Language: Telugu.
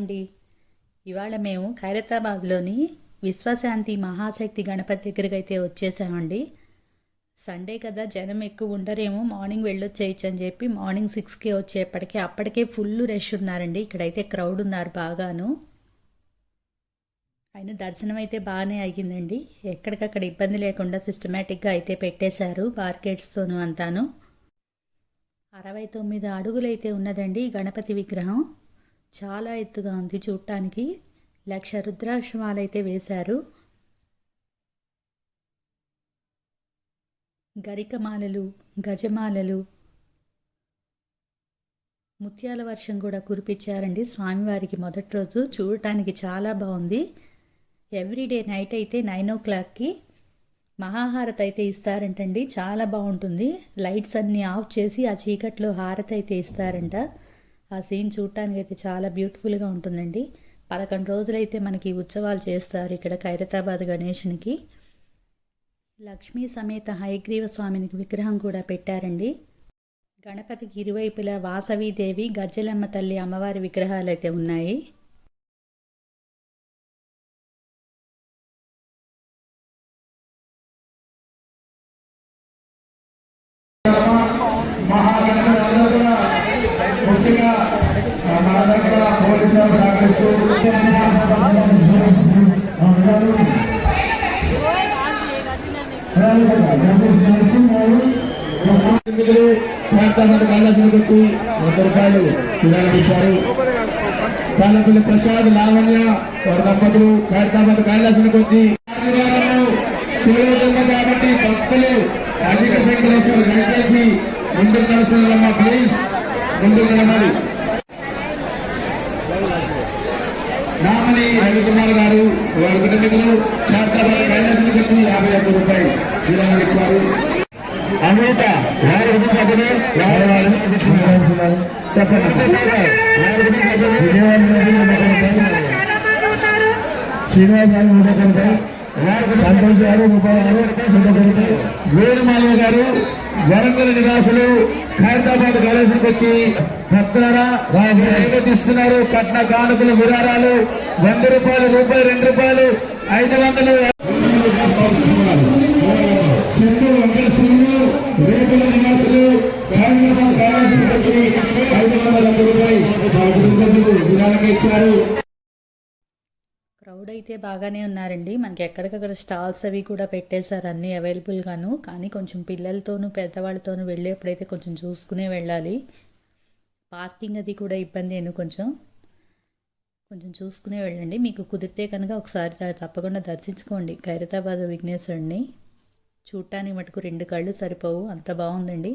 అండి. ఇవాళ మేము ఖైరతాబాద్లోని విశ్వశాంతి మహాశక్తి గణపతి దగ్గరికి అయితే వచ్చేసామండి. సండే కదా, జనం ఎక్కువ ఉండరేమో, మార్నింగ్ వెళ్ళొచ్చేయచ్చు అని చెప్పి మార్నింగ్ 6కే వచ్చేప్పటికే అప్పటికే ఫుల్ రష్ ఉన్నారండి. ఇక్కడైతే క్రౌడ్ ఉన్నారు బాగాను. అయినా దర్శనం అయితే బాగానే అయ్యిందండి. ఎక్కడికక్కడ ఇబ్బంది లేకుండా సిస్టమేటిక్గా అయితే పెట్టేశారు, బార్కెట్స్తోనూ అంతాను. 69 అడుగులైతే ఉన్నదండి గణపతి విగ్రహం. చాలా ఎత్తుగా ఉంది చూడటానికి. 1,00,000 రుద్రాక్షమాలైతే వేశారు. గరికమాలలు, గజమాలలు, ముత్యాల వర్షం కూడా కురిపించారండి స్వామివారికి మొదటి రోజు. చూడటానికి చాలా బాగుంది. ఎవ్రీడే నైట్ అయితే 9 o'clockకి మహాహారతి అయితే ఇస్తారంటండి. చాలా బాగుంటుంది. లైట్స్ అన్నీ ఆఫ్ చేసి ఆ చీకట్లో హారతి అయితే ఇస్తారంట. ఆ సీన్ చూడటానికి అయితే చాలా బ్యూటిఫుల్గా ఉంటుందండి. 11 రోజులైతే మనకి ఉత్సవాలు చేస్తారు ఇక్కడ ఖైరతాబాద్ గణేషునికి. లక్ష్మీ సమేత హయగ్రీవ స్వామినికి విగ్రహం కూడా పెట్టారండి. గణపతికి ఇరువైపులా వాసవీదేవి, గజ్జలమ్మ తల్లి అమ్మవారి విగ్రహాలు అయితే ఉన్నాయి. వచ్చి 100 రూపాయలు ఇచ్చారు. తాళపల్లి ప్రసాద్, లావణ్య వారి దంపతులు ఖైరతాబాద్ కైలాసానికి వచ్చి కాబట్టి భక్తులు అధిక సంఖ్యలో దయచేసి ముందుకు నడుస్తున్నారమ్మా. ప్లీజ్ ముందుకు నడవాలి. నామని రవికుమార్ గారు వారి కుటుంబీకులు ఖైరతాబాద్ కైలాసానికి వచ్చి 51 రూపాయలు విరాళం ఇచ్చారు. అమృత చెప్పండి. శ్రీనివాస్ గారు 100 రూపాయలు, సంతోష్ గారు 36 రూపాయలు, వేణుమాలయ్య గారు వరంగల్ నివాసులు ఖైరతాబాద్ కైలాసానికి వచ్చి భక్తులారా ఇస్తున్నారు. కట్న కానుకలు విరాళాలు 100 రూపాయలు, రూపాయి 2 రూపాయలు, 500. రేపుల నివాసులు విరాళంగా ఇచ్చారు. క్రౌడ్ అయితే బాగానే ఉన్నారండి. మనకి ఎక్కడికక్కడ స్టాల్స్ అవి కూడా పెట్టేశారు, అన్నీ అవైలబుల్గాను. కానీ కొంచెం పిల్లలతోనూ పెద్దవాళ్ళతోనూ వెళ్ళేప్పుడైతే కొంచెం చూసుకునే వెళ్ళాలి. పార్కింగ్ అది కూడా ఇబ్బందేను, కొంచెం చూసుకునే వెళ్ళండి. మీకు కుదిరితే కనుక ఒకసారి తప్పకుండా దర్శించుకోండి ఖైరతాబాద్ విఘ్నేశ్వరుడిని. చూడటానికి మటుకు 2 కళ్ళు సరిపోవు, అంత బాగుందండి.